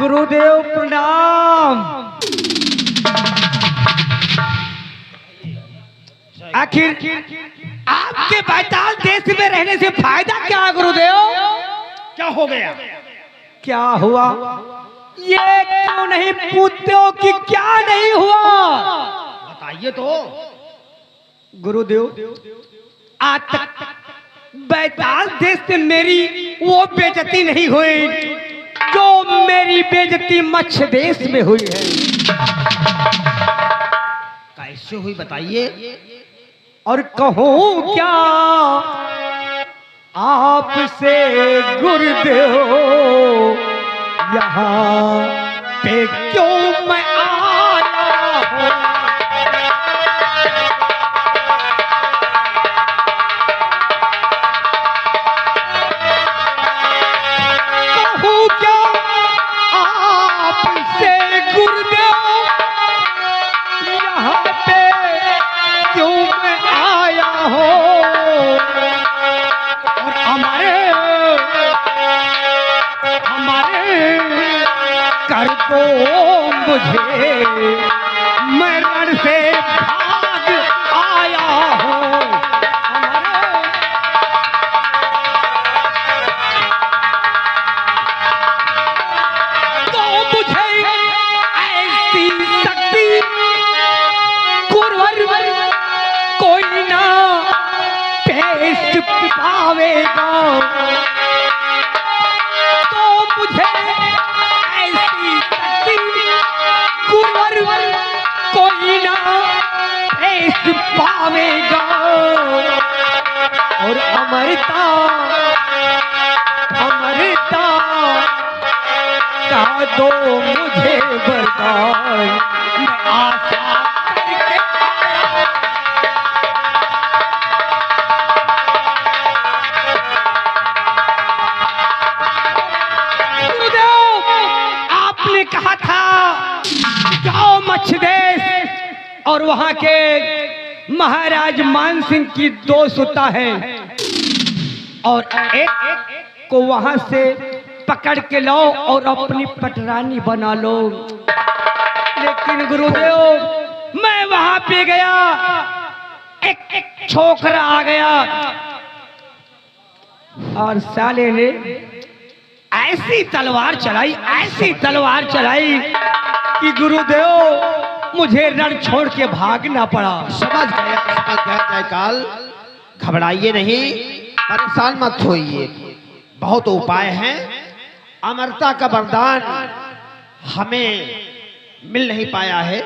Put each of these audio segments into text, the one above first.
गुरुदेव प्रणाम। आखिर आपके बैताल देश में रहने से फायदा क्या गुरुदेव? क्या हो गया? क्या हुआ ये क्यों नहीं पूछते हो कि क्या नहीं हुआ? बताइए तो। गुरुदेव आज तक बैताल देश से मेरी वो बेइज्जती नहीं हुई जो मेरी बेइज्जती मत्स्य देश में हुई है। कैसे हुई बताइए। और कहूँ क्या आपसे गुरुदेव, यहाँ पे क्यों मैं आया हूँ? कहूँ क्या आपसे गुरुदेव, यहाँ पे क्यों मैं आया हूँ? और हमारे कर दो मुझे, मैं रण से भाग आया हूँ। तो मुझे ऐसी शक्ति कुंवर कोई ना पेश पावेगा। तो मुझे ऐसी शक्ति कुंवर कोई ना पेश पावेगा। और अमरता अमरता का दो मुझे वरदान, मैं आशा करके आया। गुरुदेव आपने कहा था जाओ मत्स्य देश और वहां के महाराज मान सिंह की 2 सुता है और एक को वहां से पकड़ के लाओ और अपनी पटरानी बना लो। लेकिन गुरुदेव मैं वहां पे गया, एक छोकरा आ गया और साले ने ऐसी तलवार चलाई कि गुरुदेव मुझे रण छोड़ के भागना पड़ा। समझ गए जयकाल। घबराइए नहीं, परेशान मत होइए। बहुत उपाय हैं। अमरता का वरदान हमें मिल नहीं पाया है।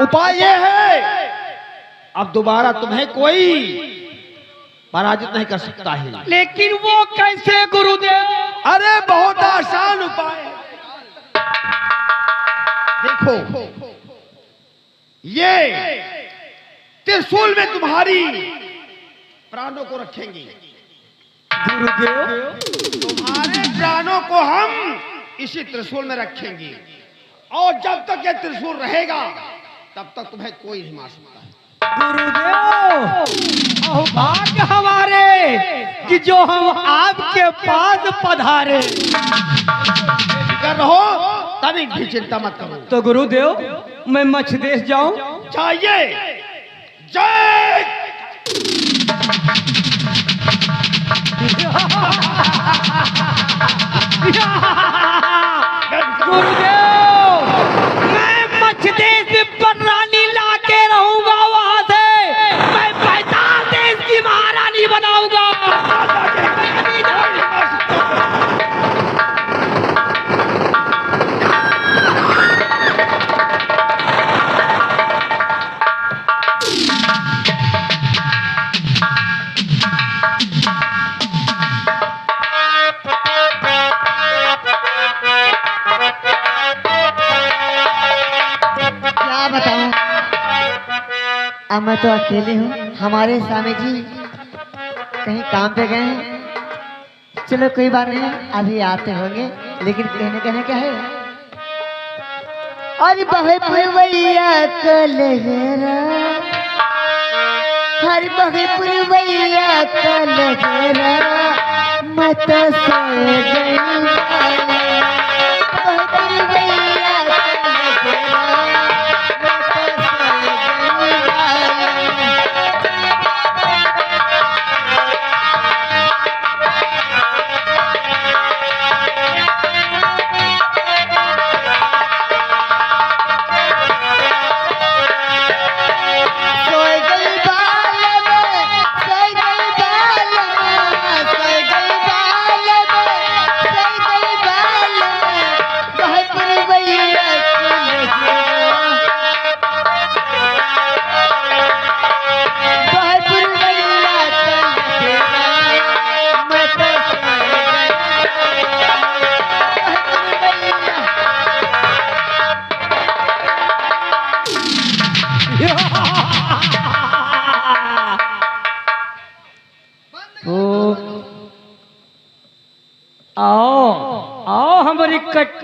उपाय यह है, अब दोबारा तुम्हें कोई पराजित नहीं कर सकता है। लेकिन वो कैसे गुरुदेव? अरे बहुत आसान उपाय है। देखो, ये त्रिशूल में तुम्हारी प्राणों को रखेंगे। गुरुदेव तुम्हारे प्राणों को हम इसी त्रिशूल में रखेंगे और जब तक ये त्रिशूल रहेगा तब तक तुम्हें कोई नहीं मार सकता है। गुरुदेव भाग्य हमारे कि जो हम आपके पास पधारे। फिक्र रहो, तभी भी चिंता मत करो। तो गुरुदेव मैं मत्स्य देश जाऊं? चाहिए। जय गुरुदेव मैं मत्स्य देश पर रानी ला के रहूंगा, वहां से मैं बैताल देश की महारानी बनाऊंगा। क्या बताऊं, अब मैं तो अकेले हूँ। हमारे स्वामी जी कहीं काम पे गए हैं। चलो कोई बात नहीं, अभी आते होंगे। लेकिन कहने क्या है, और बहे पुरवैया को लहरा, हर बहे पुरवैया को लहरा, मत सो गई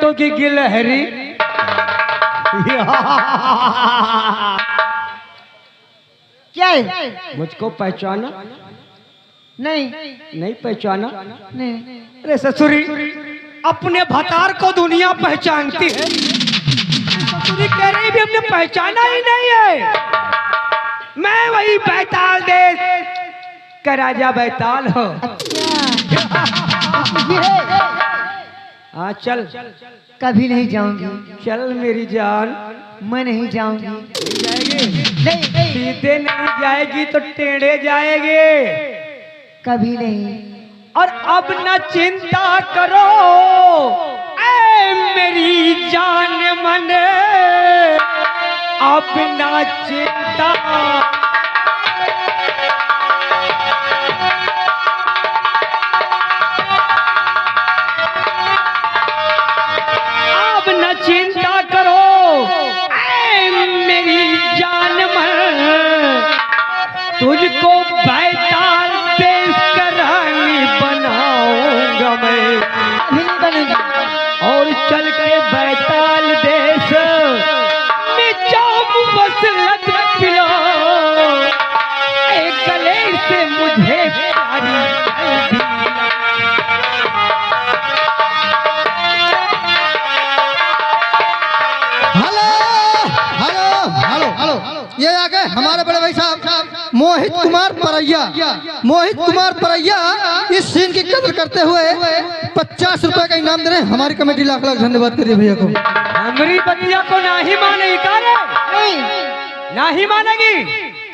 पंचों की गिलहरी। क्या है? मुझको पहचाना? नहीं नहीं पहचाना? नहीं। अरे ससुरी, अपने भतार को दुनिया पहचानती है, ससुरी कह रही भी हमने पहचाना ही नहीं है। मैं वही बैताल देश का राजा बैताल हूँ। हाँ चल, कभी नहीं जाऊंगी। चल मेरी जान। मैं नहीं जाऊंगी। जाएगी? नहीं सीधे नहीं जाएगी तो टेढ़े जाएगी। कभी नहीं। और अब न चिंता करो ऐ मेरी जान मन, अब न चिंता। अब न चिंता करो ऐ मेरी जान मन, तुझको बैताल देश का रानी बनाऊंगा मैं। कभी नहीं बनूंगा। और चल के बैताल देश में जाऊं बस लत पिलो, एक गले से मुझे प्यारी हल्दी। हेलो हेलो हेलो हेलो, ये आ गए हमारे बड़े भाई साहब मोहित कुमार परैया। मोहित कुमार परैया इस सीन की कदर करते हुए 50 रुपए का इनाम दे रहे हैं। हमारी कमेटी लाख लाख धन्यवाद करिए भैया को। हमारी बतिया को नहीं मानेगी का रे? नहीं नहीं मानेगी?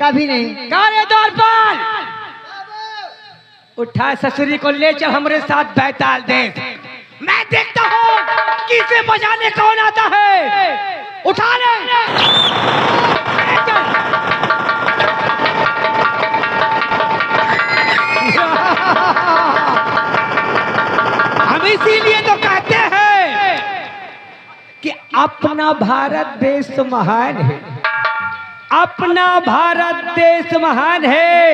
कभी नहीं। का रे द्वारपाल, उठा ससुरी को ले चल हमारे साथ बैताल देश। मैं देखता हूँ किसे बजाने कौन आता है। उठा ले चल। हम इसीलिए तो कहते हैं कि अपना भारत देश महान है, अपना भारत देश महान है।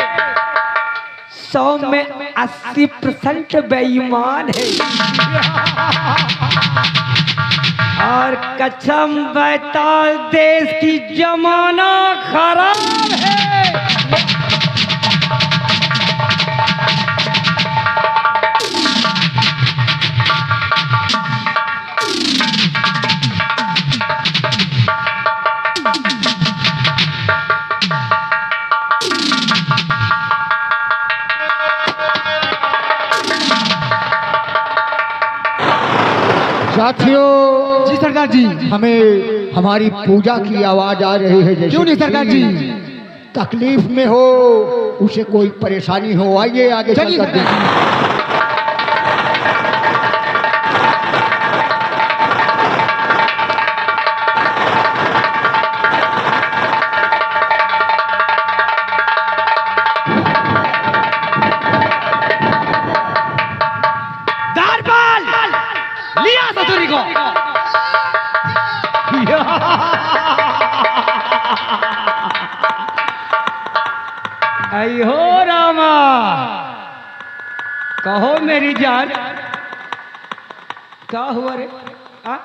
100 में 80% बेईमान है। और कसम बैताल देश की जमाना खराब है। साथियों, जी सरकार जी। हमें हमारी पूजा की आवाज आ रही है। जैसे क्यों नहीं सरकार जी? तकलीफ में हो, उसे कोई परेशानी हो, आइए आगे चलिए चलकर सरकार देखिए। द्वारपाल, लिया ससुरी को। आई हो रामा, कहो मेरी जान, क्या हुआ रे? आ?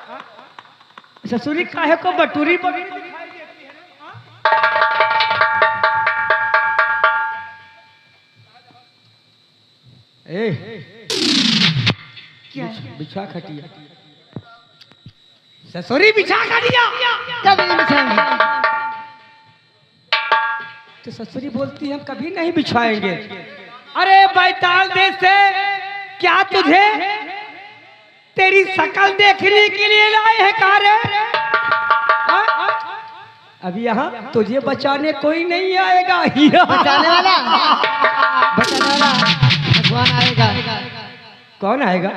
ससुरी काहे को बटूरी बनी दिखाई देती है रे? ए, क्या है? बिछा खटिया। ससुरी बिछा खटिया। कभी नहीं बिछाऊंगी। तो ससुरी बोलती है हम कभी नहीं बिछाएंगे। अरे बैताल देश से क्या तुझे तेरी शकल देखने के लिए लाए हैं कारे? अब यहाँ तुझे बचाने कोई नहीं आएगा। बचाने वाला भगवान आएगा। कौन आएगा?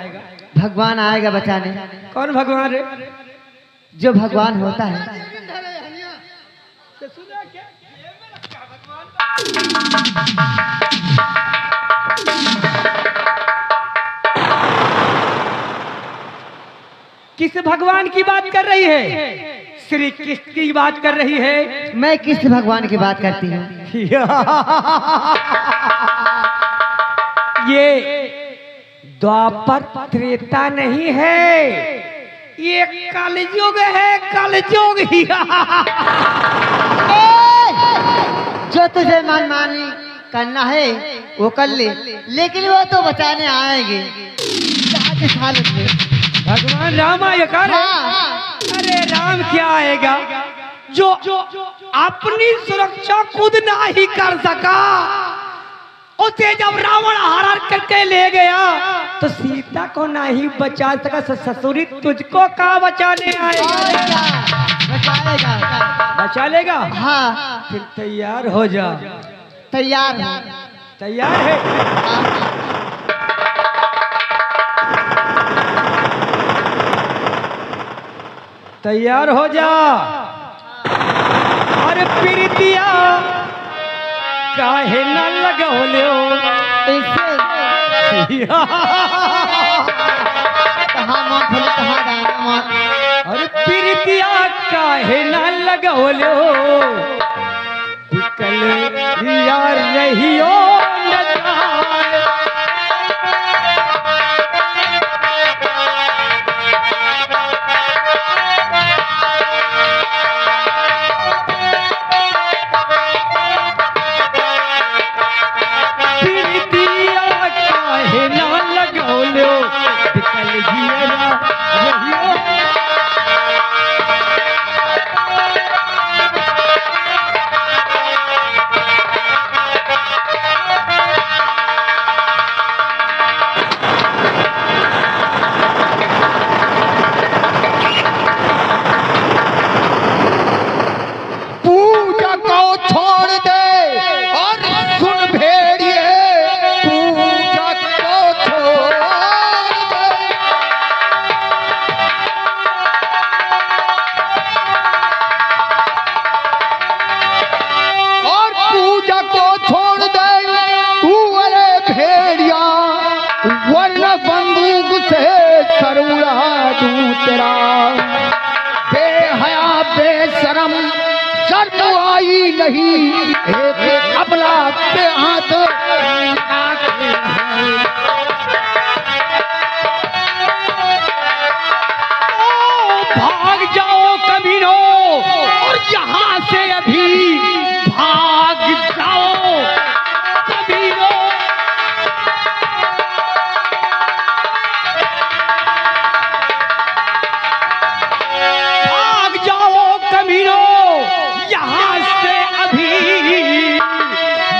भगवान आएगा बचाने। कौन भगवान रे? जो भगवान होता है। किस भगवान की बात कर रही है? श्री कृष्ण की बात कर रही है। मैं किस भगवान की बात करती हूँ? ये द्वापर त्रेता नहीं है, ये कलयुग है, कलयुग ही। जो तुझे मनमानी करना है वो कर ले, लेकिन वो तो बचाने आएंगे आज इस हालत में। भगवान राम आएगा रे? हाँ। अरे राम क्या आएगा जो अपनी सुरक्षा खुद ना ही कर सका, उसे जब रावण हरण करके ले गया तो सीता को ना ही बचा सका, ससुरी तुझको कहाँ बचाने और आएगा? क्या बचाएगा? बचा लेगा? हाँ फिर तैयार हो जा। तैयार है। तैयार है? तैयार हो जा। अरे प्रीतिया काहे न लगौल्यो इससे कहाँ मूंगफली कहाँ दाना मार। अरे प्रीतिया काहे न लगौल्यो कल यार रहियो न जाए। पूजा को छोड़ दे और सुन भेड़िए, पूजा को छोड़ दे। और पूजा को छोड़ दे तू, अरे भेड़िया, वरना बंदूक से सर उड़ा दूं तेरा। बेहया बेशरम, शर्म आई नहीं, एक अबला पे हाथ आके है। भाग जाओ कमीनों, और यहाँ से अभी भाग जाओ कमीनों। भाग जाओ कमीनों, यहाँ से अभी,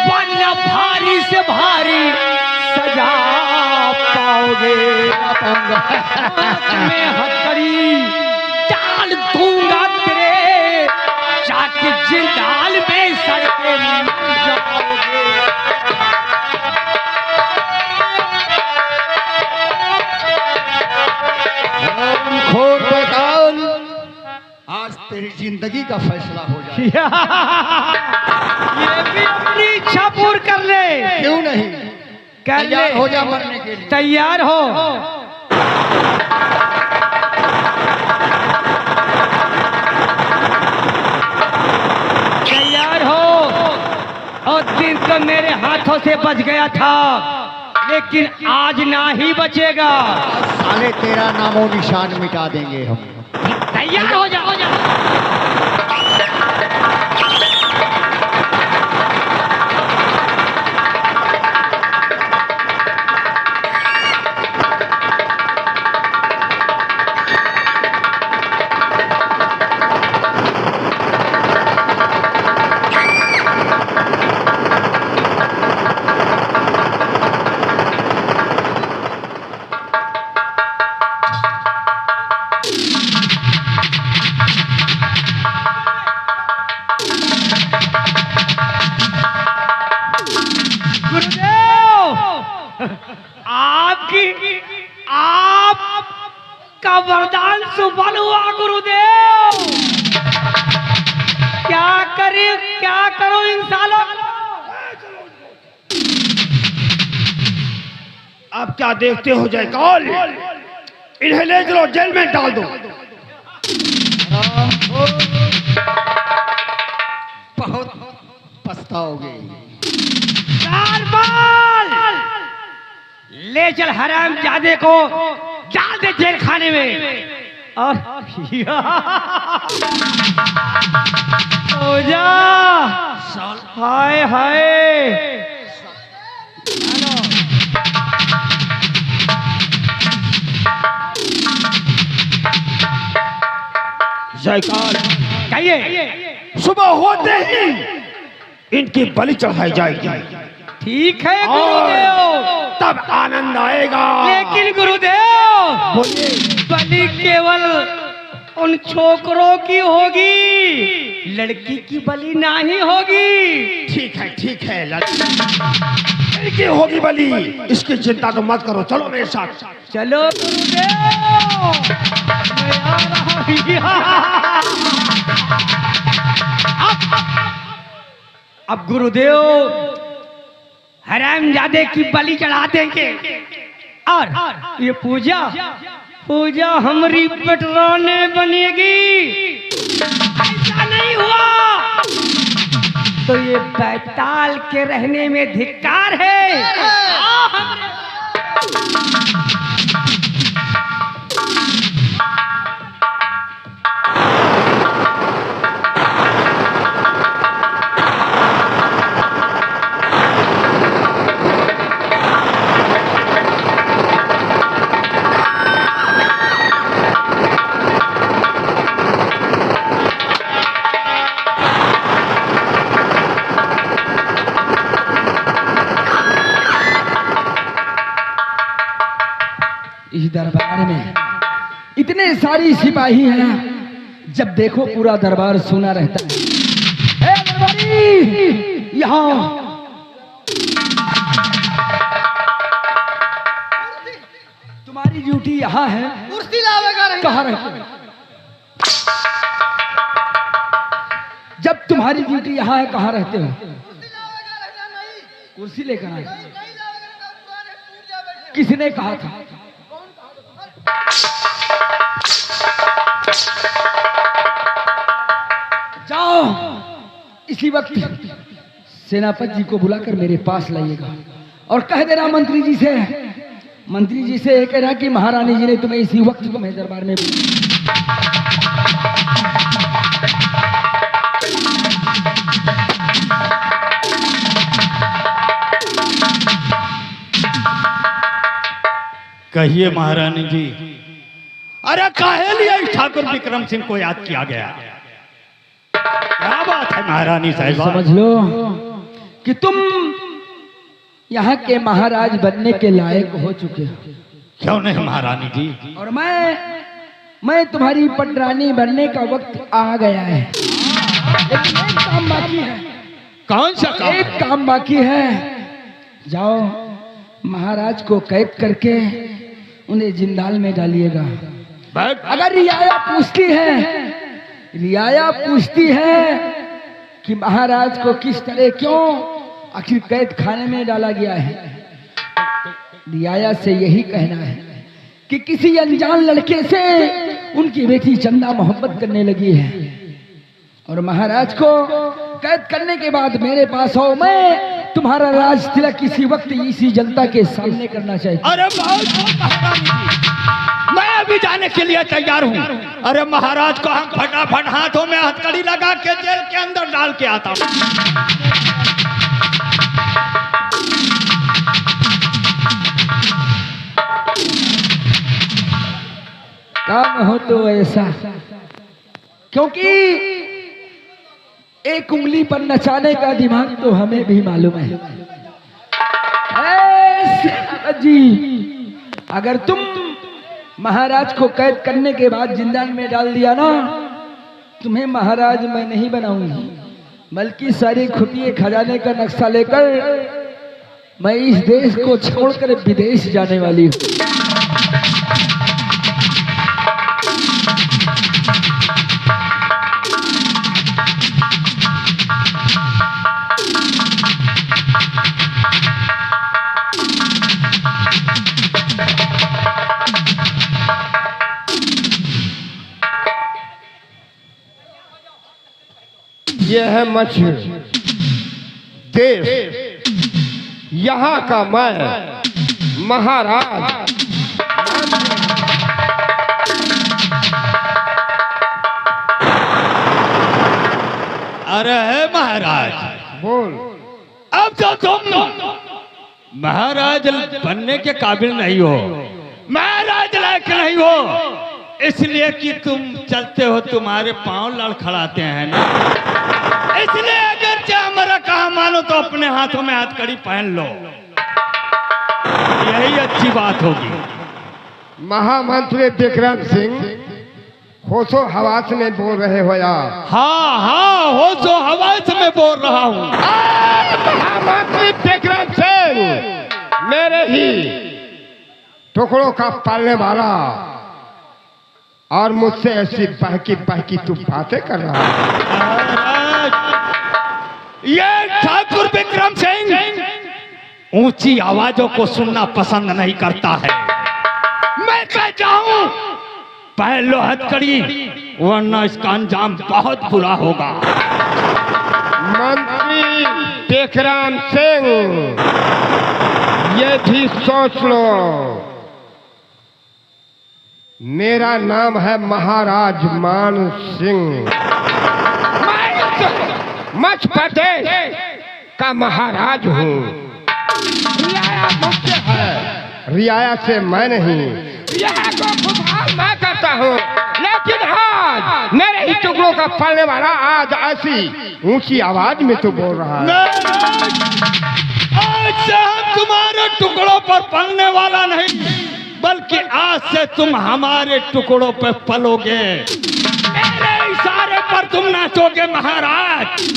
वरना भारी से भारी सजा पाओगे। हाथ में हथकड़ी डाल दूंगा तेरे, जाके जिंदाल में सड़के मर जाओगे। खोर बेकाल, आज तेरी जिंदगी का फैसला हो जाए। ये भी अपनी इच्छा पूर्ण कर ले। क्यों नहीं? कर ले। तैयार हो जा मरने के लिए। तैयार हो। तैयार हो। और दिन तो मेरे हाथों से बच गया था, लेकिन आज ना ही बचेगा। साले तेरा नामो निशान मिटा देंगे हम। तैयार हो जा, हो जा। आपका वरदान सुफल हुआ गुरुदेव। क्या करे, क्या करो इन सालों। अब क्या देखते हो जयकाल, इन्हें ले चलो जेल में डाल दो। बहुत पछताओगे। कारबाल, ले चल हरामजादे को, डाल दे जेल खाने में। और पूजा हाय हाय जयकाल। कहिए। सुबह होते ही इनकी बलि चढ़ाई जाएगी। ठीक है और गुरुदेव। तब आनंद आएगा। लेकिन गुरुदेव बोलिए। बलि केवल उन छोकरों की होगी, लड़की की बलि नहीं होगी। ठीक है लड़की होगी बलि, इसकी चिंता तो मत करो, चलो मेरे साथ। चलो गुरुदेव, मैं आ रहा हूं। अब गुरुदेव हरामजादे की बलि चढ़ा देंगे और ये पूजा हमारी पटराने बनेगी। ऐसा नहीं हुआ तो ये बैताल के रहने में धिक्कार है। इस दरबार में इतने सारी सिपाही हैं, जब देखो पूरा दरबार सुना रहता है। ए दरबारी, यहाँ तुम्हारी ड्यूटी यहाँ है। कुर्सी लावेगा नहीं। कहाँ रहते हो? जब तुम्हारी ड्यूटी यहाँ है, कहाँ रहते हो? कुर्सी लेकर आए। किसने कहा था? जाओ इसी वक्त सेनापति जी को बुलाकर मेरे पास लाइएगा और कह देना मंत्री जी से ये कहना कि महारानी जी ने तुम्हें इसी वक्त तुम्हें दरबार में कहिए महारानी जी। अरे काहे लिए ठाकुर विक्रम सिंह को याद किया गया? क्या बात है महारानी साहिबा? समझ लो कि तुम यहाँ के महाराज बनने के लायक हो चुके हो। क्यों नहीं महारानी जी? और मैं तुम्हारी पटरानी बनने का वक्त आ गया है। लेकिन एक काम बाकी है। कौन सा काम? एक काम बाकी है। जाओ महाराज को कैद करके उन्हें जिंदाल में डालिएगा। अगर रियाया पूछती है कि महाराज को किस तरह क्यों आखिर कैद खाने में डाला गया है, रियाया से यही कहना है कि किसी अनजान लड़के से उनकी बेटी चंदा मोहब्बत करने लगी है और महाराज को कैद करने के बाद मेरे पास आओ। मैं तुम्हारा राज तिलक किसी वक्त इसी जनता के सामने करना चाहता हूं। अरे बहुत महारानी जी, मैं अभी जाने के लिए तैयार हूँ। अरे महाराज को हम फटाफट हाथों में हथकड़ी लगा के जेल के अंदर डाल के आता हूँ। काम हो तो ऐसा, क्योंकि एक उंगली पर नचाने का दिमाग तो हमें भी मालूम है। जी, अगर तुम महाराज को कैद करने के बाद जिंदाल में डाल दिया ना, तुम्हें महाराज मैं नहीं बनाऊंगी, बल्कि सारी खुफिया खजाने का नक्शा लेकर मैं इस देश को छोड़कर विदेश जाने वाली हूँ। यह है मछ देश, यहाँ का मैं महाराज। अरे है महाराज, बोल। अब तो तुम महाराज बनने के काबिल नहीं हो, महाराज लायक नहीं हो, इसलिए कि तुम चलते हो तुम्हारे पांव लड़खड़ाते हैं ना, इसलिए अगर चाहे हमारा कहा मानो तो अपने हाथों में हथकड़ी पहन लो, यही अच्छी बात होगी। महामंत्री विक्रम सिंह होशो हवास में बोल रहे हो या? हाँ हाँ, हो तो हवास में बोल रहा हूँ। महामंत्री विक्रम सिंह, मेरे ही टुकड़ों का पालने वाला, और मुझसे ऐसी बहकी बहकी तू बातें कर रहा है। ये ठाकुर विक्रम सिंह ऊंची आवाजों को सुनना पसंद नहीं करता है। मैं कह जाऊं पहन लो हथकड़ी, वरना इसका अंजाम बहुत बुरा होगा। मंत्री विक्रम सिंह, ये भी सोच लो, मेरा नाम है महाराज मान सिंह, मध्य प्रदेश का महाराज हूँ। रियाया मुझसे है, रियाया से मैं नहीं। रियाया को खुशहाल मैं करता हूँ, लेकिन आज मेरे ही टुकड़ों का पलने वाला आज ऐसी ऊंची आवाज में तो बोल रहा है। आज से हम तुम्हारे टुकड़ों पर पलने वाला नहीं, बल्कि आज से तुम हमारे टुकड़ों पर पलोगे, मेरे इशारे पर तुम नाचोगे महाराज।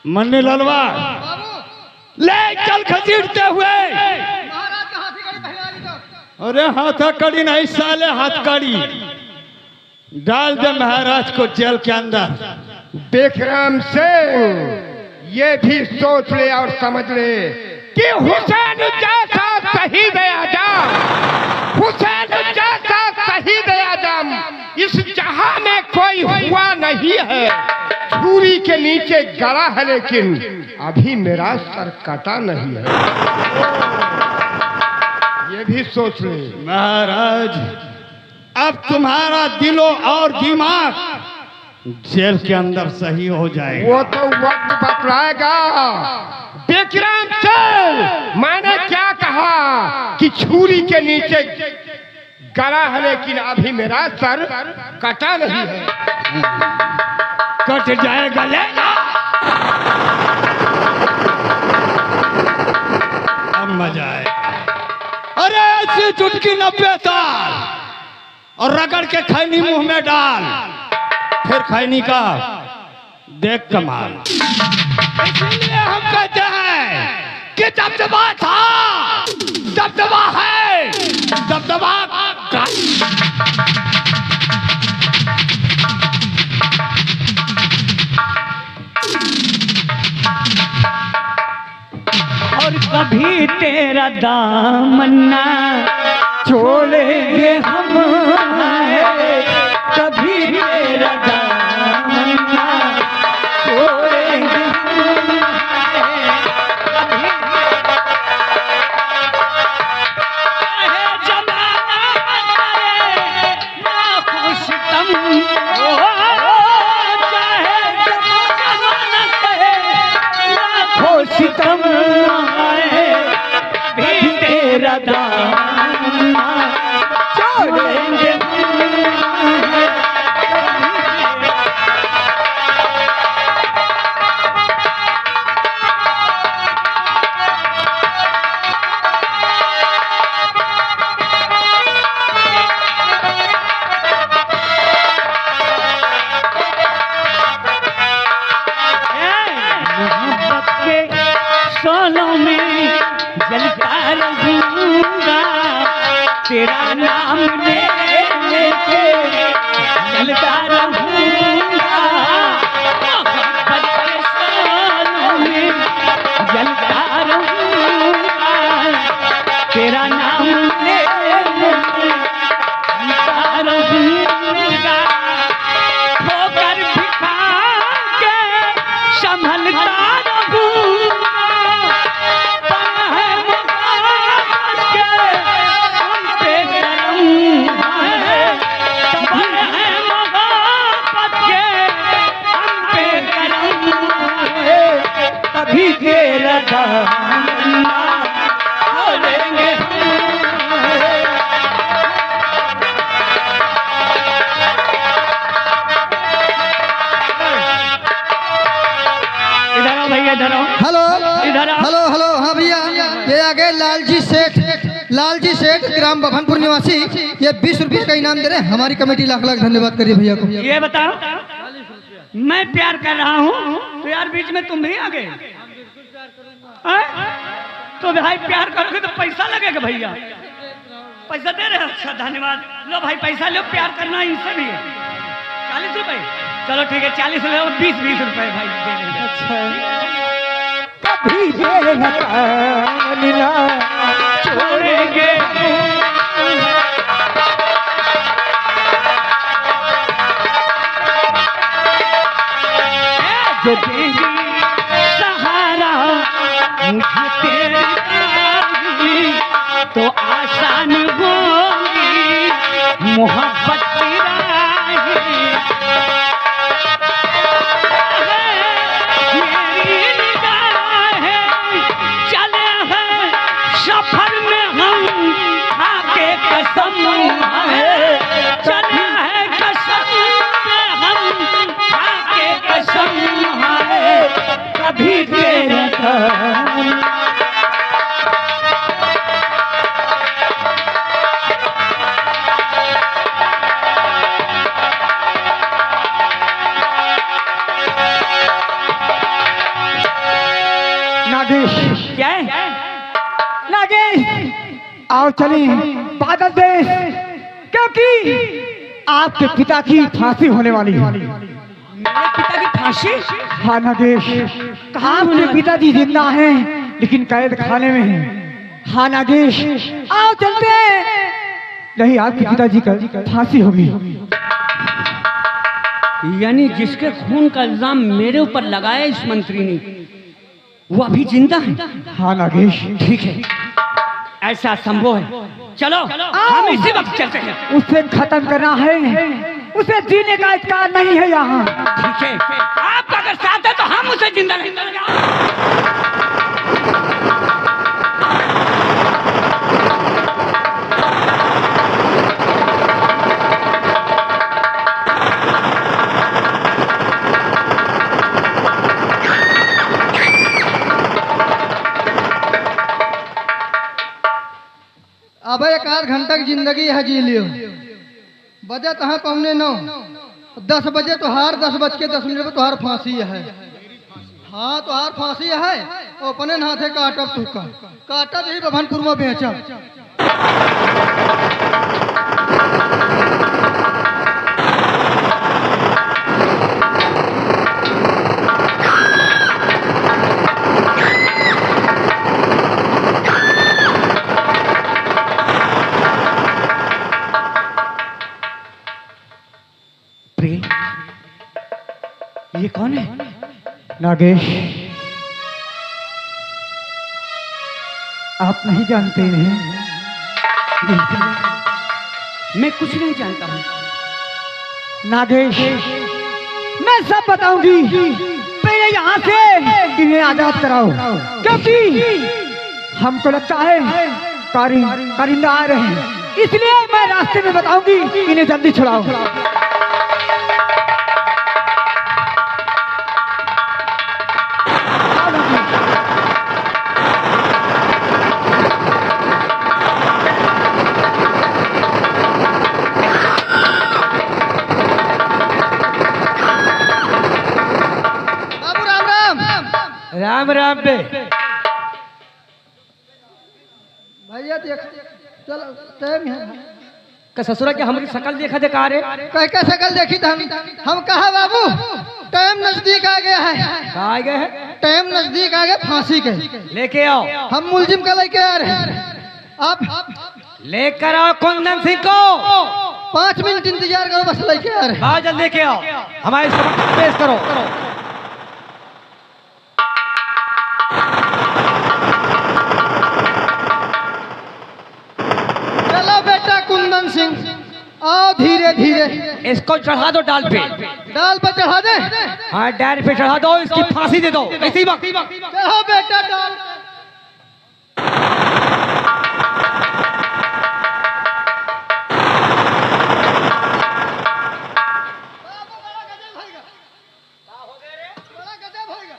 मन्नी ललवा ले चल घसीटते हुए। अरे हाथा कड़ी नहीं साले, हाथ कड़ी डाल दे महाराज को जेल के अंदर। विक्रम सिंह, ये भी सोच ले और समझ ले कि हुसैन जैसा शहीद आजम, हुसैन जैसा शहीद आजम इस जहां में कोई हुआ नहीं है। छुरी के नीचे गड़ा है, लेकिन अभी मेरा सर कटा नहीं है, ये भी सोच ले। महाराज, अब तुम्हारा दिलो और दिमाग जेल के अंदर सही हो जाएगा। वो तो वक्त बतलाएगा। विक्रम सिंह, मैंने क्या कहा कि छुरी के नीचे गड़ा है, लेकिन अभी मेरा सर कटा नहीं है। कट जाएगा लेगा। अब मजा आएगा। अरे ऐसी चुटकी 90 साल और रगड़ के खैनी मुंह में डाल, फिर खैनी का देख कमाल। इसलिए हम कहते हैं कि दबदबा था, दबदबा है, दबदबा और कभी तेरा दामन्ना छोड़ेंगे हम, कभी तेरा दामन्ना छोड़ेंगे हम, चाहे जमाना करे ना खुश तुम, चाहे जमाना करे ना खुश तुम, भी तेरा दामना छोड़ेंगे हेलो इधर आओ। हेलो हेलो हाँ भैया, ये आ गए लालजी सेठ ग्राम बभनपुर निवासी। ये 20 रुपये का इनाम दे रहे हैं। हमारी कमेटी लाख लाख धन्यवाद करिए भैया को। ये बताओ, मैं प्यार कर रहा हूँ तो यार बीच में तुम भी आ गए। तो भाई प्यार करोगे तो पैसा लगेगा भैया, पैसा दे रहे हो? अच्छा धन्यवाद। लो भाई पैसा लो, प्यार करना इनसे भी है। 40 रुपए, चलो ठीक है 40 रुपए और 20 रुपए भाई दे रहे हैं। कभी छोड़ेंगे जो देगी सहारा मुझे तेरी आगी, तो आसान होगी मोहब्बत की राहें। मेरी निगाहें चले हैं सफर में हम, खाके कसम है चले हैं कसम में हम, खाके कसम है कभी तेरे काम। नागेश, क्या है? नागेश आओ चलिए बादल देश, क्योंकि आपके पिता की फांसी होने वाली है। मेरे पिता की फांसी? हाँ नागेश, आपके पिताजी जिंदा हैं लेकिन कैद खाने में हैं। हाँ नागेश आओ चलते हैं, नहीं आपके पिताजी का फांसी होगी। यानी जिसके खून का इल्जाम मेरे ऊपर लगाया इस मंत्री ने, वो अभी जिंदा है? हाँ नागेश, ठीक है, ऐसा संभव है। चलो हम इसी वक्त चलते हैं। उसे खत्म करना है, उसे जीने का अधिकार नहीं है यहाँ। ठीक है, आपका अगर साथ है तो हम उसे जिंदा नहीं करेंगे। अब 1 घंटा की जिंदगी है, जी लियो। बजे तहाँ 9:15, 10 बजे तो हार 10:10 पर तुहार फांसी है। हाँ तुहार फांसी है, अपने हाथे काटब तुका, काटब यही बभनपुर में बेचब। ये कौन है? नागेश आप नहीं जानते हैं? मैं कुछ नहीं जानता हूँ। नागेश मैं सब बताऊंगी, पहले यहाँ से इन्हें आजाद कराओ, क्योंकि हमको लगता है कारिंदा आ रहे हैं, इसलिए मैं रास्ते में बताऊंगी, इन्हें जल्दी छुड़ाओ। राम राम बे। भैया देख चलो टाइम है। का ससुरा के हमारी शकल देखा दे का रे? कह के शकल देखी था हम कहा बाबू टाइम नजदीक आ गया है। कहाँ आ गए हैं? टाइम नजदीक आ गया फांसी के, लेके आओ। हम मुलजिम का लेके आ रहे हैं। आप लेकर आओ कुंदन सिंह को। 5 मिनट इंतजार करो, बस लेके आ रहे हैं। आओ जल्दी लेके आओ, हमारे समक्ष पेश करो। चलो बेटा कुंदन सिंह, आओ धीरे धीरे। इसको चढ़ा दो डाल पे। डाल पर चढ़ा दे। हाँ डाल पे चढ़ा दो, इसकी फांसी दे दो इसी वक्त। चढ़ो बेटा डाल पे। बड़ा गजब होएगा।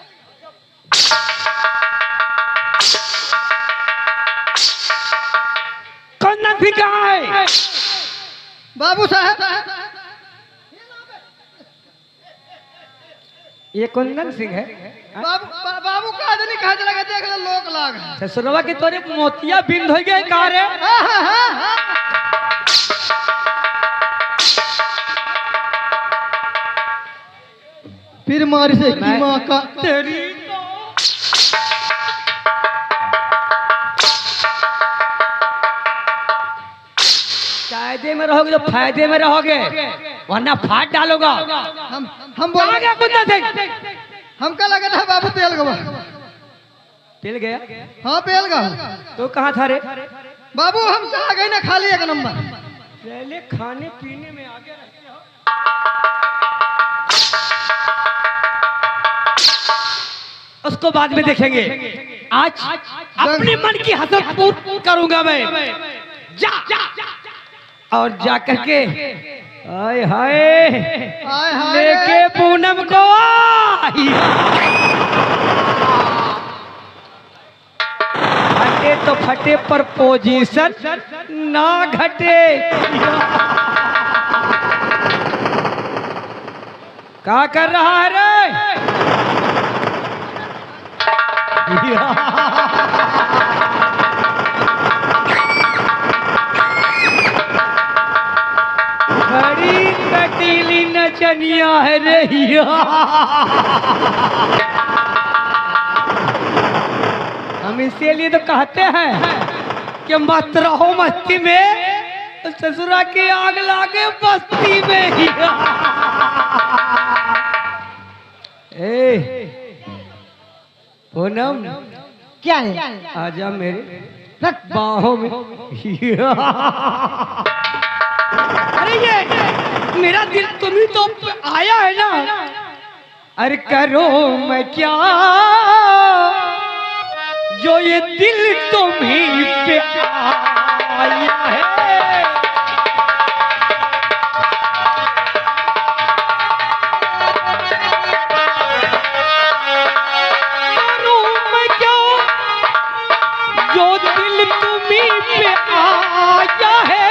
बाबू साहब ये कुंदन सिंह है। बाबू कहा नहीं कहा चला देख ले लोक लाग ससुरवा के तोरे मोतिया बिंद हो गए का रे। फिर मारी से की माँ का तेरी कायदे में रहोगे तो फायदे में रहोगे, वरना फाड़ डालोगा। हम बोल गया कुंदन सिंह? हमका लगा था बाबू पेल गवा। पिल गया? हाँ पेल गवा। तो कहाँ था रे? बाबू हम चला गए ना खाली एक नंबर। पहले खाने पीने में आगे रहते हो। उसको बाद में देखेंगे। आज अपने मन की हसरत पूरी करूंगा मैं। जा और जा करके हाय हाय लेके पूनम को आई। फटे तो फटे पर पोजीशन ना घटे। क्या कर रहा है रे? बड़ी कटीली नचनिया है रे। हम इसीलिए तो कहते हैं कि मत रहो मस्ती में, ससुरा की आग लागे बस्ती में ही। ए पूनम क्या है? आजा मेरे बाहों में। अरे ये मेरा दिल तुम्ही तो आया है ना। अरे करो मैं क्या जो ये दिल तुम्ही पे आया है। करूं मैं क्या जो दिल तुम्ही पे आया है।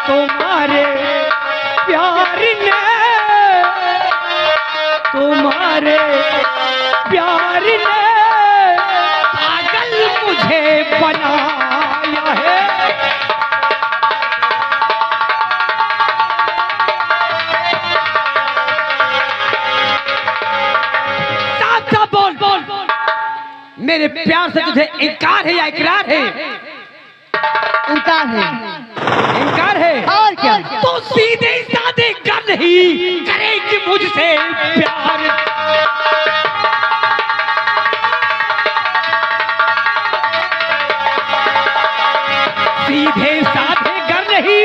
तुम्हारे प्यार ने तुम्हारे प्यार ने पागल मुझे बनाया है। साफ साफ बोल बोल, मेरे प्यार से तुझे इनकार है या इकरार है? इनकार है। इनकार है और क्या? तो सीधे साधे कर नहीं करेगी मुझसे प्यार। सीधे साधे कर नहीं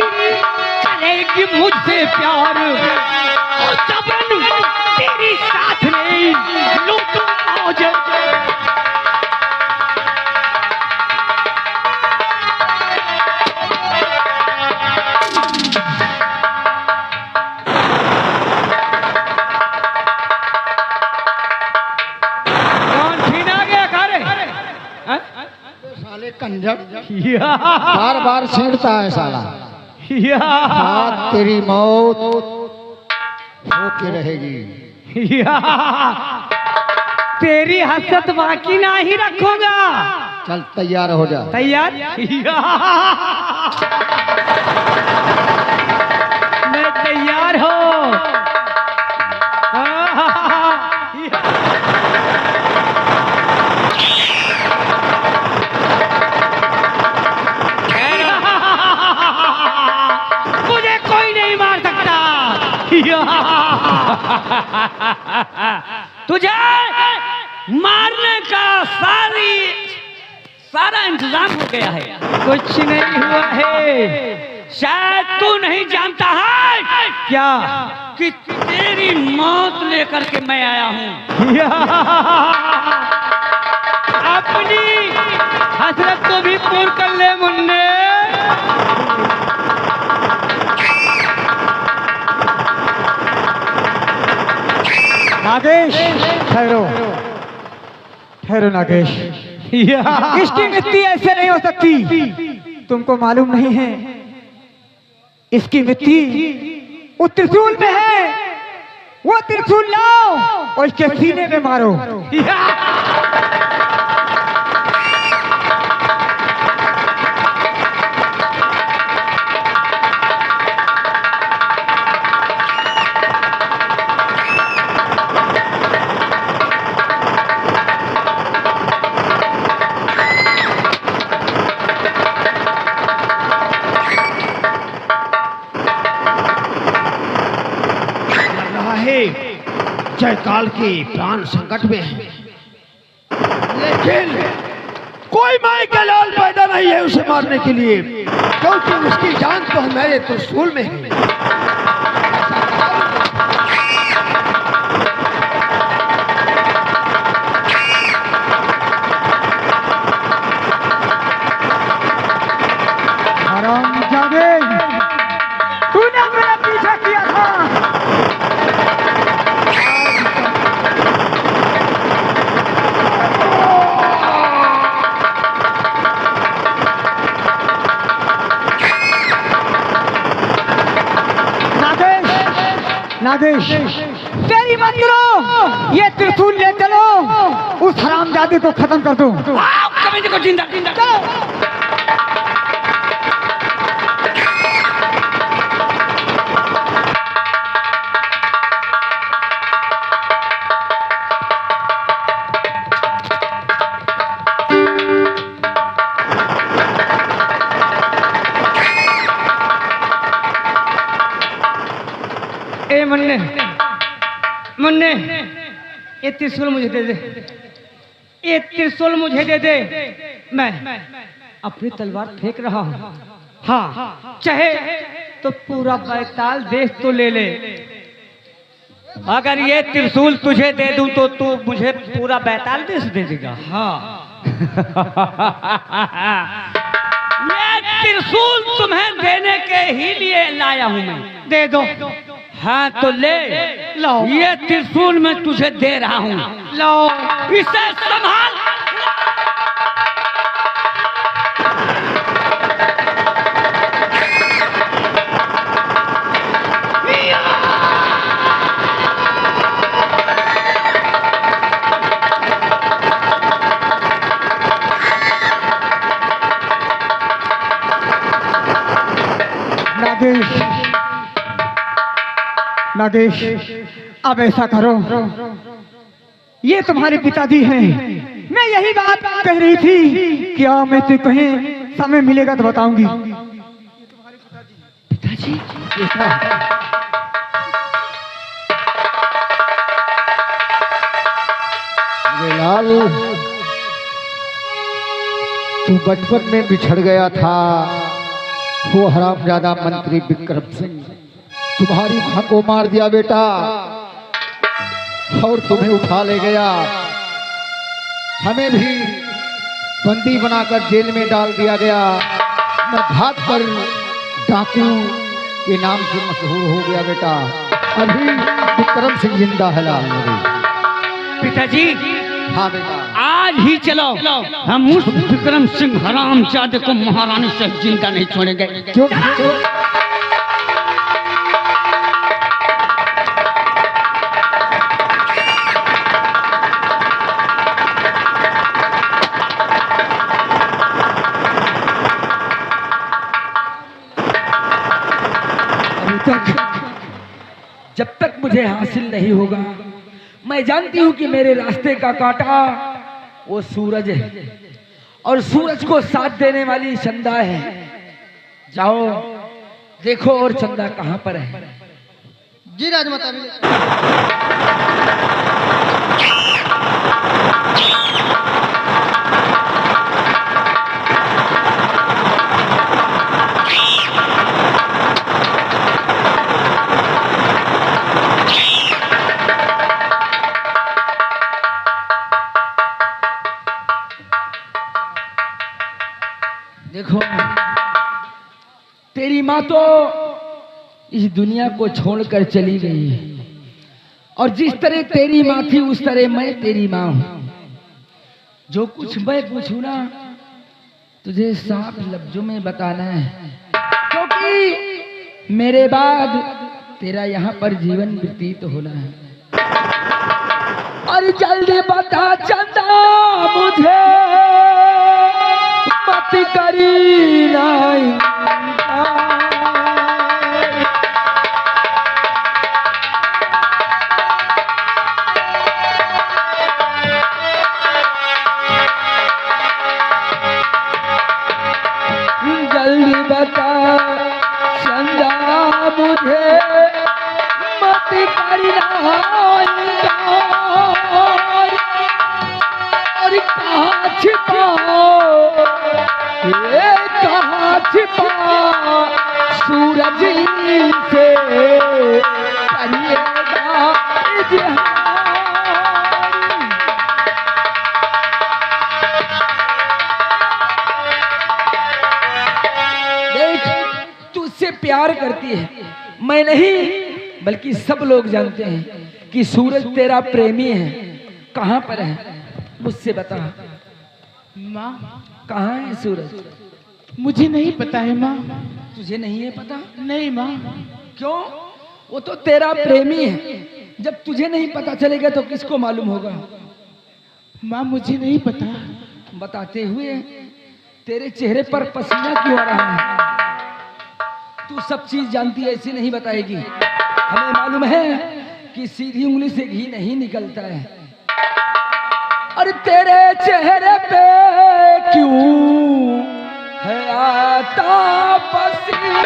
करेगी मुझसे प्यार। और जबरन तेरी साथ में लूटूं मौज। साले कंजर बार बार छेड़ता है साला। हाँ तेरी मौत होके रहेगी। तेरी हसरत बाकी ना ही रखूंगा। चल तैयार हो जा। तैयार? मैं तैयार हूँ। मुझे कोई नहीं मार सकता। तुझे मारने का सारा इंतजाम हो गया है। कुछ नहीं हुआ है। शायद तू नहीं जानता है क्या कि तेरी मौत लेकर के मैं आया हूँ। अपनी हसरत को भी पूर्ण कर ले मुन्ने। नागेश ठहरो ठहरो नागेश। इसकी मृत्यु ऐसे नहीं हो सकती। तुमको मालूम नहीं है, इसकी मिट्टी वो त्रिशूल में है। वो त्रिशूल लाओ और इसके सीने में मारो। जयकाल के प्राण संकट में है, लेकिन कोई माई का लाल पैदा नहीं है उसे मारने के लिए, क्योंकि उसकी जान तो हमारे त्रिशूल में है। हरामजादे, तूने मेरा पीछा किया था। नागेश, तेरी मत करो, ये त्रिशूल ले चलो, उस हरामजादे को खत्म कर दो। कभी को जिंदा चलो। ए मुन्ने, मुन्ने, ये त्रिशूल मुझे दे दे, ये त्रिशूल मुझे दे दे। मैं अपनी तलवार फेंक रहा हूँ। हाँ, चाहे तो पूरा बैताल देश तो ले ले, अगर ये त्रिशूल तुझे दे दूं तो तू मुझे पूरा बैताल देश दे देगा। हाँ। ये त्रिशूल तुम्हें देने के ही लिए लाया हूं मैं। दे दो। हाँ तो ले लो, ये त्रिशूल मैं तुझे दे रहा हूँ। लो, इसे संभाल। नागेश, नागेश, अब ऐसा करो, ये तुम्हारे पिताजी हैं। मैं यही बात कह रही थी कि मैं तो कहीं समय मिलेगा तो बताऊंगी। पिताजी? लाल, तू बचपन में बिछड़ गया था, वो हरामजादा मंत्री विक्रम सिंह तुम्हारी मां को मार दिया बेटा, और तुम्हें उठा ले गया। हमें भी बंदी बनाकर जेल में डाल दिया गया। मैं भाग कर डाकू के नाम से मशहूर हो गया बेटा। अभी विक्रम सिंह जिंदा है लाल मेरे। पिताजी? हाँ बेटा, आज ही चलो, हम उस विक्रम सिंह हरामजादे को महारानी से जिंदा नहीं छोड़ेंगे। क्यों? जब तक मुझे हासिल नहीं होगा, मैं जानती हूँ कि मेरे रास्ते का कांटा वो सूरज है, और सूरज को साथ देने वाली चंदा है। जाओ देखो और चंदा कहाँ पर है। जी राजमाता। देखो, तेरी माँ तो इस दुनिया को छोड़कर चली गई है, और जिस तरह तेरी माँ थी उस तरह मैं तेरी माँ हूं। जो कुछ मैं पूछूं ना, तुझे साफ लफ्जों में बताना है, क्योंकि मेरे बाद तेरा यहाँ पर जीवन व्यतीत होना है। और जल्दी बता चंदा मुझे, मत करी नहीं। जल्दी बता चंदा मुझे, मत करना और कहाँ छिपाओ, ये कहाँ छिपा सूरज से करिएगा इजहार। तुझसे प्यार करती है, मैं नहीं बल्कि सब लोग जानते हैं कि सूरज तेरा प्रेमी है। कहाँ पर है मुझसे बता। माँ कहाँ है सूरज? मुझे नहीं पता है माँ। तुझे नहीं है पता? नहीं माँ। क्यों? वो तो तेरा प्रेमी है। जब तुझे नहीं पता चलेगा तो किसको मालूम होगा? माँ मुझे नहीं पता। बताते हुए तेरे चेहरे पर पसीना क्यों आ रहा है? तू सब चीज जानती है, ऐसे नहीं बताएगी। हमें मालूम है कि सीधी उंगली से घी नहीं निकलता है। और तेरे चेहरे पे क्यों है आता पसीना?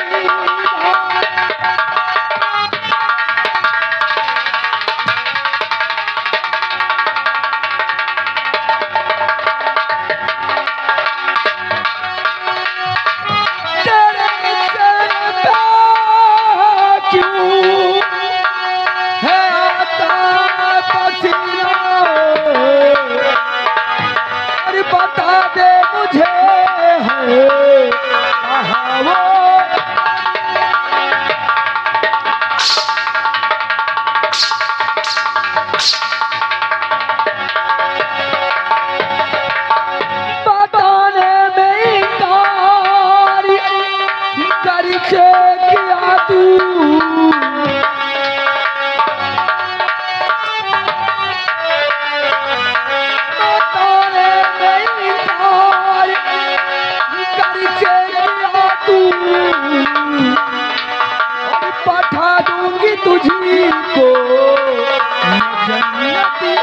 बता दे मुझे है कहाँ वो? बताने में इनकार करके किया तू, पठा दूंगी तुझी को जन्नती।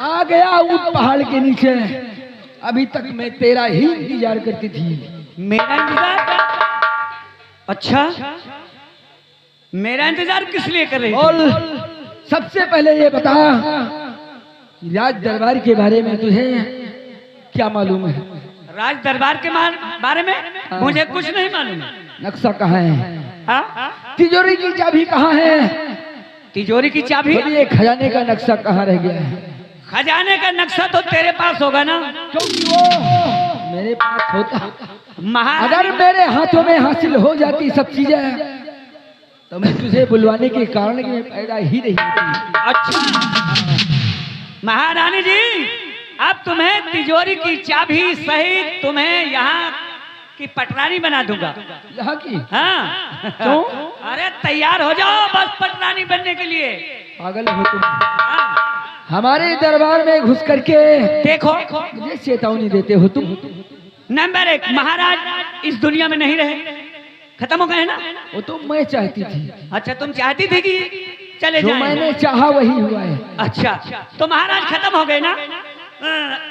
आ गया उस पहाड़ के नीचे। अभी तक मैं तेरा ही इंतजार करती थी। मेरा इंतजार? अच्छा, मेरा इंतजार किस लिए कर रही और थी? सबसे पहले ये बता, राज दरबार के बारे में तुझे क्या मालूम है? राज दरबार के बारे में मुझे कुछ नहीं मालूम। नक्शा कहाँ है? हाँ? तिजोरी की चाबी कहाँ है? तिजोरी की चाबी? ये खजाने का नक्शा कहाँ रह गया है? खजाने का नक्शा तो तेरे पास होगा ना, क्योंकि वो मेरे पास होता। महाराज अगर मेरे हाथों में हासिल हो जाती सब चीजें तो मैं तुझे बुलवाने के कारण की पैदा ही नहीं होती। अच्छा महारानी जी, अब तुम्हें तिजोरी की चाबी सहित तुम्हें यहाँ की पटरानी बना दूंगा। यहाँ की? हाँ। क्यों? अरे तैयार हो जाओ बस पटरानी बनने के लिए। पागल हो तुम? हाँ। हमारे दरबार में घुस करके देखो, मुझे चेतावनी देते हो तुम। नंबर 1, महाराज इस दुनिया में नहीं रहे, खत्म हो गए ना। वो तो मैं चाहती थी। अच्छा, तुम चाहती थी कि चले जो जाएं? मैंने चाहा वही हुआ है। अच्छा, तो महाराज खत्म हो गए ना।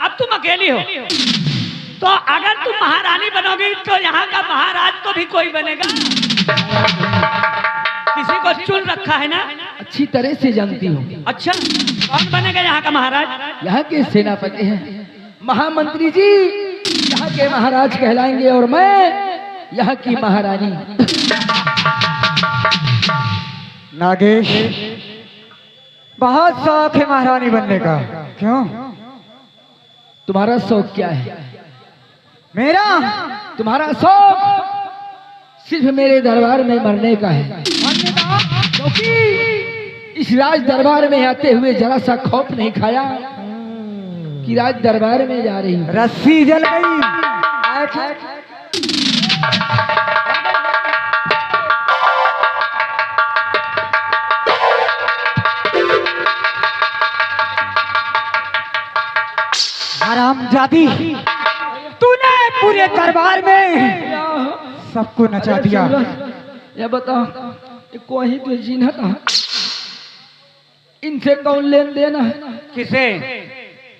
अब तुम अकेली हो, तो अगर तुम महारानी बनोगी तो यहाँ का महाराज तो भी कोई बनेगा। किसी को चुन रखा है ना? अच्छी तरह से जानती हूँ। अच्छा, कौन बनेगा यहाँ का महाराज? यहाँ के सेनापति हैं महामंत्री जी, यहाँ के महाराज कहलाएंगे और मैं यहाँ की महारानी। नागेश, बहुत शौक है महारानी बनने का, क्यों? तुम्हारा शौक क्या है? मेरा? तुम्हारा शौक सिर्फ मेरे दरबार में मरने का है, क्योंकि इस राज दरबार में आते हुए जरा सा खौफ नहीं खाया कि राज दरबार में जा रही हूँ। रस्सी जल गई। हरामजादी, तूने पूरे दरबार में सबको नचा दिया। ये बताओ, ये कोई तो जीना था, इनसे कौन लेन देना है? किसे?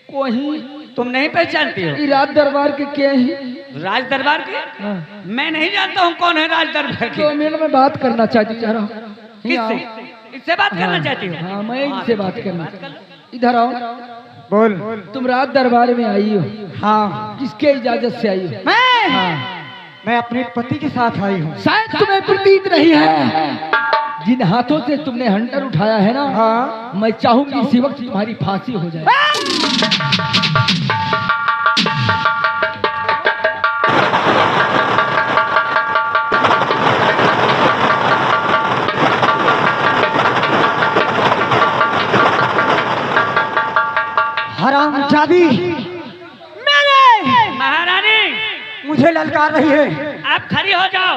कोई तुम नहीं पहचानती हो? ये राज दरबार के क्या ही? राज दरबार के? हाँ। मैं नहीं जानता हूँ कौन है राज दरबार के। 2 मिनट में बात करना चाहती चाह रहा हूँ। किससे? इससे बात करना चाहती हो? हाँ, मैं इनसे बात करना। इधर आओ। बोल। तुम राज दरबार में आई हो? हाँ। किसके इजाजत से आई हो? मैं अपने पति के साथ आई हूँ। शायद तुम्हें प्रतीत नहीं है, जिन हाथों से तुमने हंटर उठाया है ना, हाँ। मैं चाहूंगी इसी वक्त तुम्हारी फांसी हो जाए। हरामजादी, मेरे महारानी, मुझे ललकार रही है। आप खड़ी हो जाओ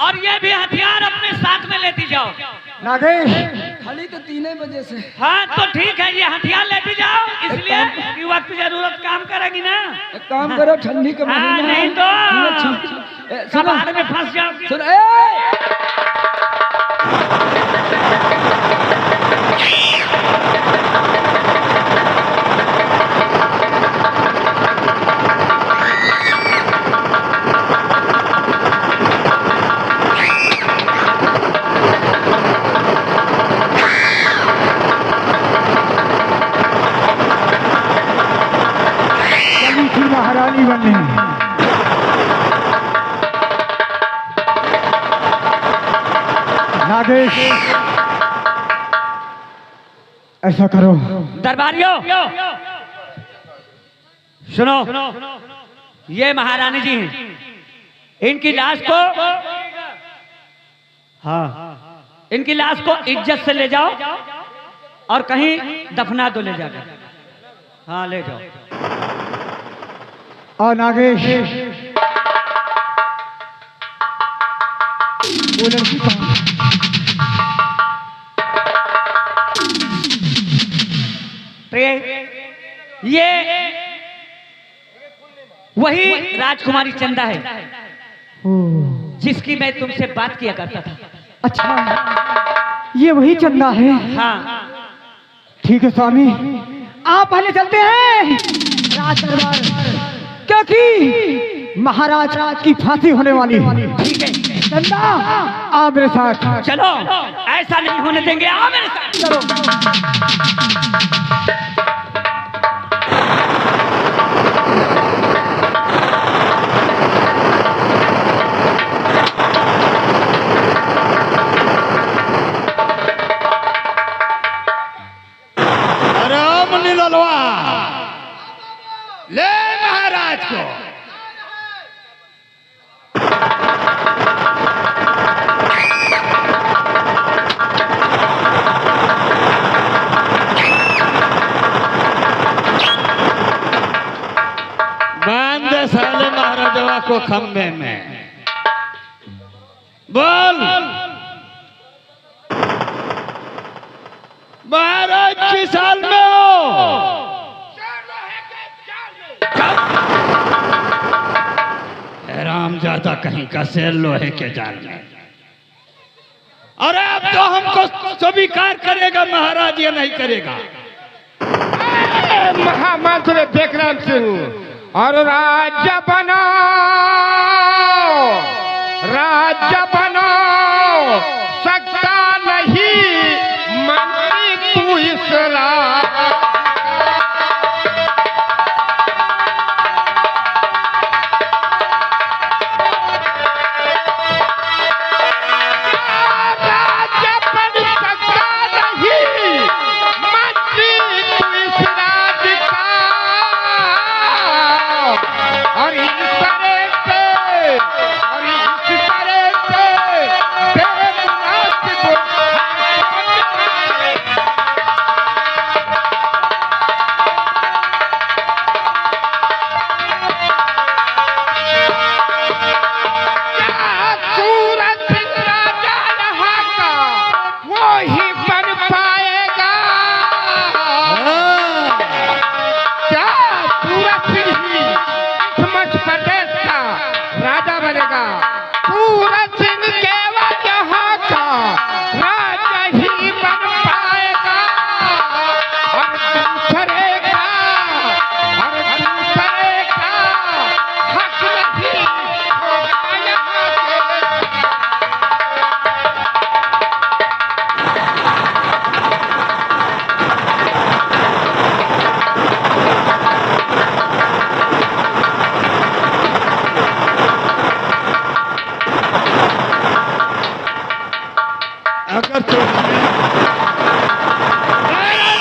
और ये भी हथियार अपने साथ में लेती जाओ। नागेश, खाली तो 3 बजे से। हाँ तो ठीक है, ये हथियार लेती जाओ, इसलिए कि वक्त जरूरत काम करेगी ना। एक काम करो, ठंडी का हाँ, महीना नहीं है। तो सुनो, कबाड़ में फंस जाओगी। सुनो, महारानी बनने। नागेश, ऐसा करो। दरबारियों सुनो, ये महारानी जी हैं, इनकी लाश को, हाँ, इनकी लाश को इज्जत से ले जाओ और कहीं दफना दो ले जाकर। हाँ ले जाओ। और नागेश, वो लड़की कौन है? ये वही राजकुमारी चंदा है जिसकी मैं तुमसे बात किया करता था। अच्छा, ये वही चंदा है। हाँ ठीक है स्वामी, आप पहले चलते हैं राज दरबार, क्योंकि महाराज की फांसी होने वाली है। ठीक है, चंदा, आ मेरे साथ। चलो, ऐसा नहीं होने देंगे, आओ मेरे साथ। चलो। राम निललवा, ले महाराज को। बांध दे साले महाराजवा को खंबे में। बोल, महाराज की साल में हो। राम जाता कहीं का शेर लोहे के जाल में। अरे अब तो हमको स्वीकार करेगा महाराज, ये नहीं करेगा। महामंत्री विक्रम सिंह, और राज्य बनाओ, राज्य बनाओ, सकता नहीं मंत्री तू इस राज। राज्य बन सकता नहीं मंत्री तू इस राज का, और इस तरह से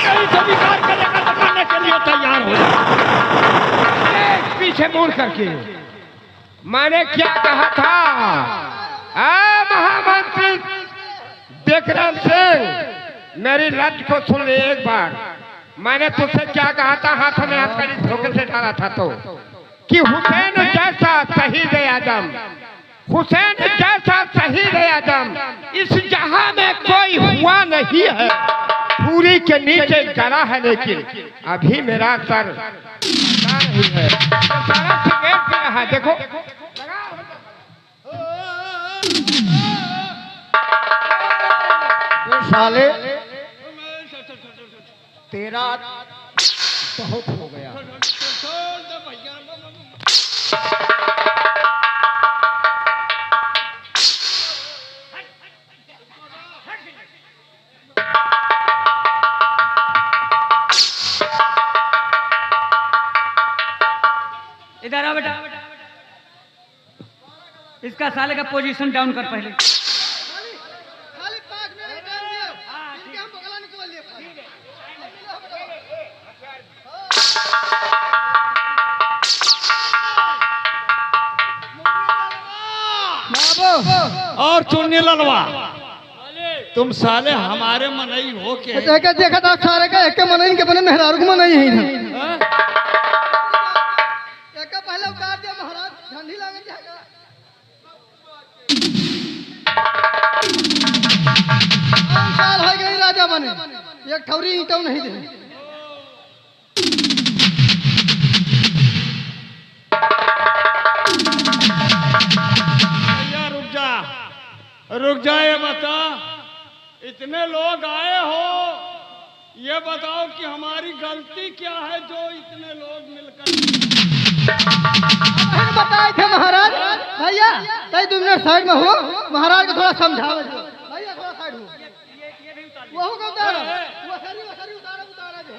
कहीं से विकार करेगा तो करने के लिए तैयार हो जाए। पीछे मुड़ करके मैंने क्या कहा था? महामंत्री विक्रम सिंह, मेरी लत को सुन ले एक बार। मैंने तुझसे क्या कहा था? हाथों में हथकड़ी धोखे से डाला था तो कि हुसैन जैसा शहीद आजम, हुसैन जैसा शहीद आजम इस जहां में कोई हुआ नहीं है। पूरी के नीचे गड़ा है लेकिन अभी मेरा सर नहीं है। सारा सिगरेट पी रहा है, देखो साले तेरा बहुत हो गया। इधर आ बेटा, इसका साले का पोजीशन डाउन कर पहले। और चुन्नी ललवा, तुम साले हमारे मनई हो के देखा देखा था सारे का एक मन के बने मेहरारू को मन ही है हाँ? एक पहले उतार दिया महाराज, ठंडी लगे जाएगा। साल हो गई राजा बने, एक ठौरी ईंटों नहीं दे। रुक जा, ये बता, इतने लोग आए हो, ये बताओ कि हमारी गलती क्या है जो इतने लोग मिलकर। बताए थे महाराज, भैया कई 2 मिनट साइड में हो, महाराज को थोड़ा समझाओ। भैया थोड़ा साइड हो, वो को उतारो, वो सरी उतारा जो।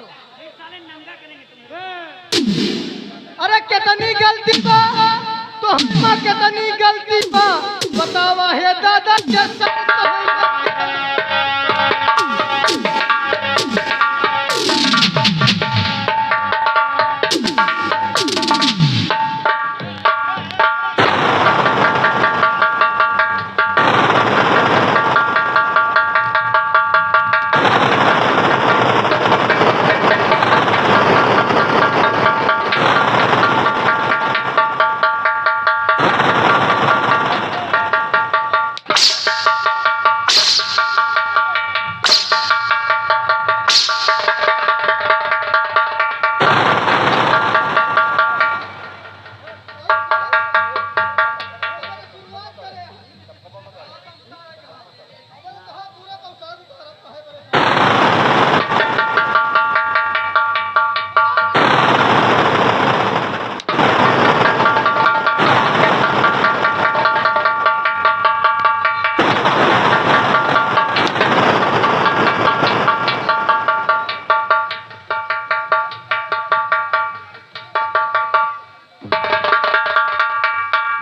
अरे कितनी गलती बा तो हम कितनी गलती बा बतावा है दादा जैसा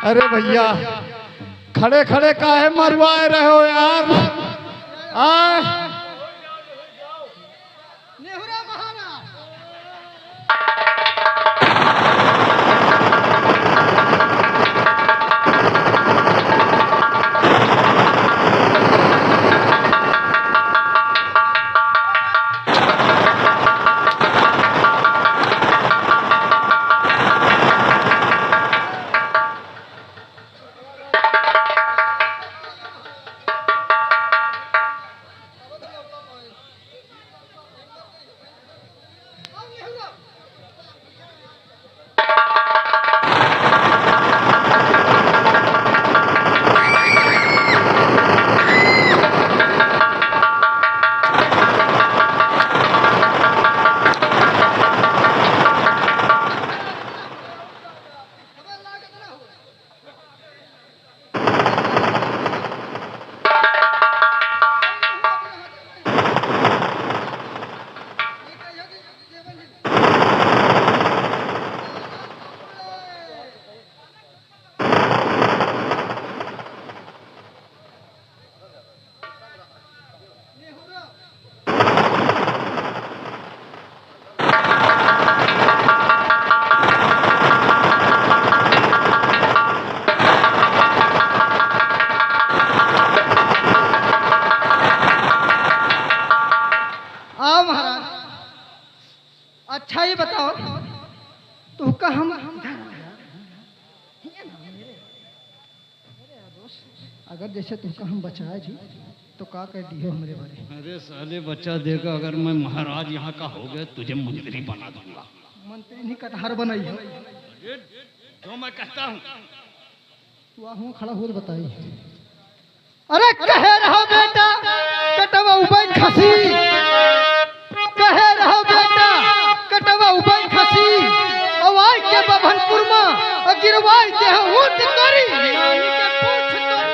अरे भैया, खड़े खड़े काहे मरवाए रहे हो यार? आ अच्छा ये बताओ तो का हम अगर जैसे तुमका हम बचाए जी तो का कर दियो हमरे बारे। अरे साले बच्चा देखा, अगर मैं महाराज यहाँ का हो गया तुझे मंत्री बना दूंगा। मंत्री नहीं कटहर बनाई है जो मैं कहता हूँ वहाँ खड़ा हो बताई। अरे कहे रहो बेटा कटवा उबई खसी, कहे रहो बेटा कटवा उबई खसी, अवाई के बभनपुर में गिरवाई दे ऊंट करी नानी के पूछ करी।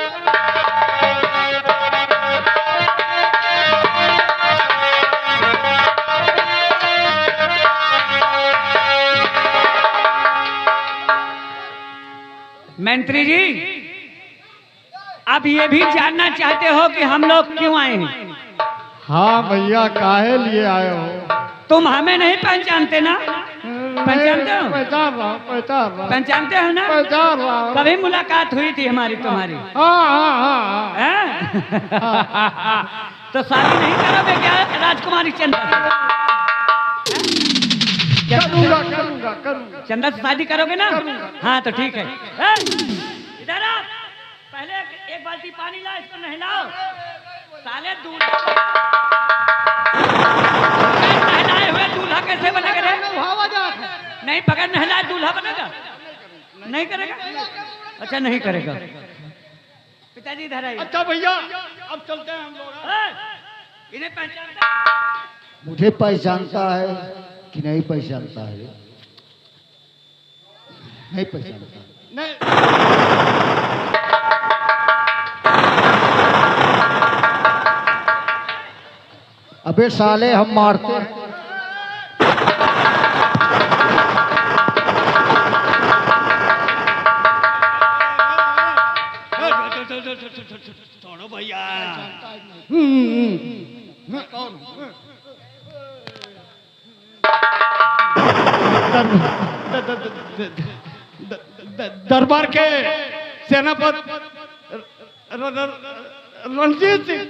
मंत्री जी, अब ये भी जानना चाहते हो कि हम लोग क्यों आए हैं? हाँ भैया, काहे लिए आए हो? तुम हमें नहीं पहचानते ना? पहचानते हो? पहचान रहा। पहचानते हो ना? पहचान रहा। कभी मुलाकात हुई थी हमारी तुम्हारी? हाँ। हैं? तो शादी नहीं करोगे क्या राजकुमारी चंदा से? करूंगा। चंदा से शादी करोगे ना? हाँ तो ठीक है। इधर आ, पहले एक बाल्टी पानी ला, इसको नहलाओ। साले नहलाए हुए दूल्हा कैसे बनेगा रे? नहीं, बगैर नहलाए दूल्हा बनेगा? नहीं करेगा? अच्छा नहीं करेगा। पिताजी इधर आइए। अच्छा भैया, अब चलते हैं हम लोग। इन्हें पहचानता है? मुझे पहचानता है कि नहीं पहचानता है? नहीं पहचानता। अबे साले हम मारते हैं। छोड़ो भैया। दरबार के सेनापति रणजीत सिंह।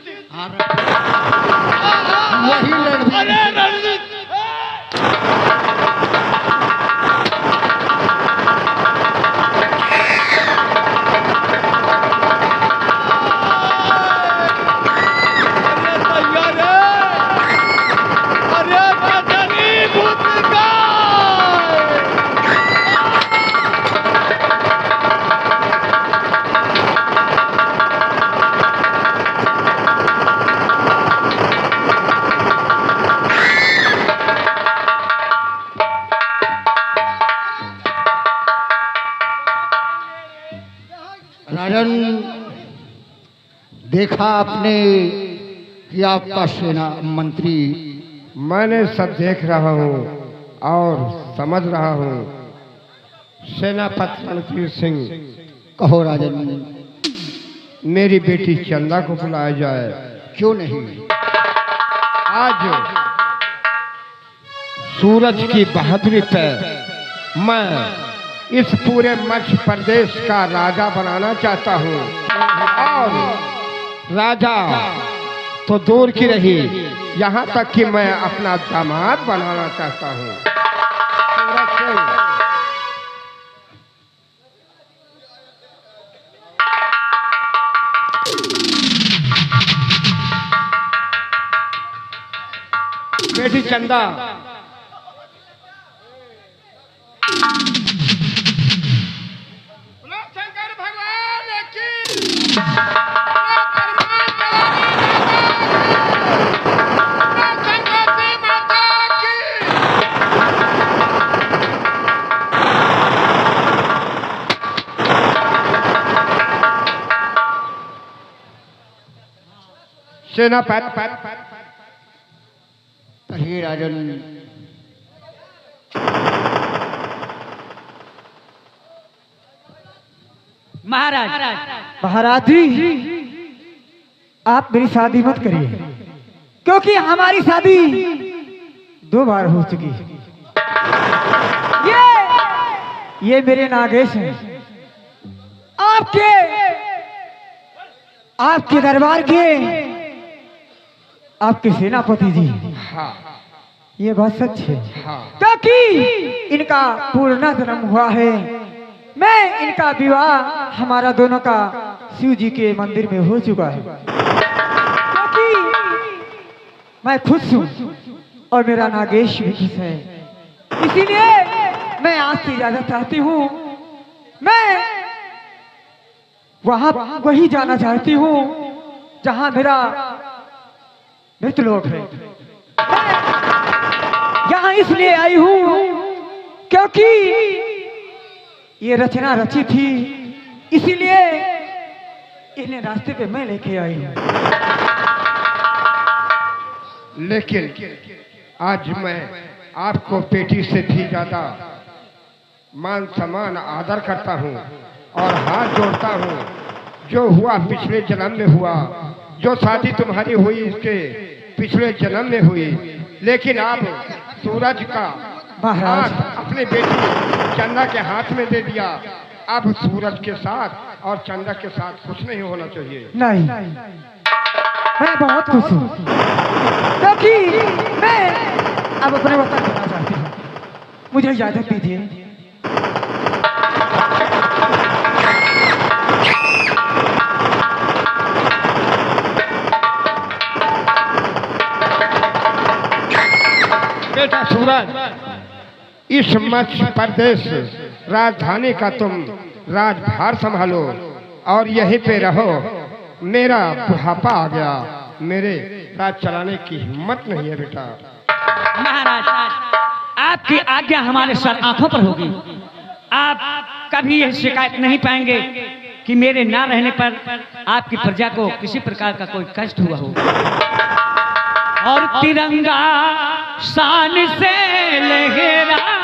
वही लड़की। अरे रणजीत, राजन, देखा आपने कि आपका सेना मंत्री। मैंने सब देख रहा हूँ और समझ रहा हूँ। सेनापति रणजीत सिंह, कहो राजन, मेरी बेटी चंदा को बुलाया जाए। क्यों नहीं? आज सूरज की बहादुरी पे मैं इस पूरे मध्य प्रदेश का राजा बनाना चाहता हूँ। और राजा तो दूर की रही, यहाँ तक कि मैं अपना दामाद बनाना चाहता हूँ। सूरज सिंह, बेटी चंदा, शंकर भगवान की सेनापति कहिए राजन। महाराज, महाराज जी, आप मेरी शादी मत करिए, क्योंकि हमारी शादी 2 बार हो चुकी है। ये मेरे नागेश हैं, आपके दरबार के आपके सेनापति जी। हाँ, ये बात सच है हाँ क्योंकि इनका पूर्ण जन्म हुआ है। मैं इनका विवाह हमारा दोनों का शिव जी के मंदिर में हो चुका है क्योंकि मैं खुश हूँ और मेरा नागेश भी खुश है। इसीलिए मैं आज से ज्यादा चाहती हूँ, मैं वही जाना चाहती हूँ जहाँ मेरा मृतलोक है। यहाँ इसलिए आई हूँ क्योंकि ये रचना रची थी, इसीलिए इन्हें रास्ते पे मैं लेके आई हूँ। लेकिन आज मैं आपको बेटी से भी ज्यादा मान सम्मान आदर करता हूँ और हाथ जोड़ता हूँ। जो हुआ पिछले जन्म में हुआ, जो शादी तुम्हारी हुई इसके पिछले जन्म में हुई, लेकिन आप सूरज का हाथ अपने बेटी चंदा के हाथ में दे दिया। अब सूरज के साथ और चंदा के साथ कुछ नहीं होना चाहिए। नहीं, मैं बहुत खुश हूँ क्योंकि मैं अब अपने वतन जाना चाहती हूँ। मुझे इजाजत दीजिए। बेटा सूरज, इस मध्य प्रदेश राजधानी का तुम राजभार संभालो और यहीं पे रहो। मेरा बुढ़ापा आ गया, मेरे राज चलाने की हिम्मत नहीं है बेटा। महाराज, आपकी आज्ञा हमारे सर आंखों पर होगी। आप कभी यह शिकायत नहीं पाएंगे कि मेरे ना रहने पर आपकी प्रजा को किसी प्रकार का कोई कष्ट हुआ हो। और तिरंगा शान से लहरा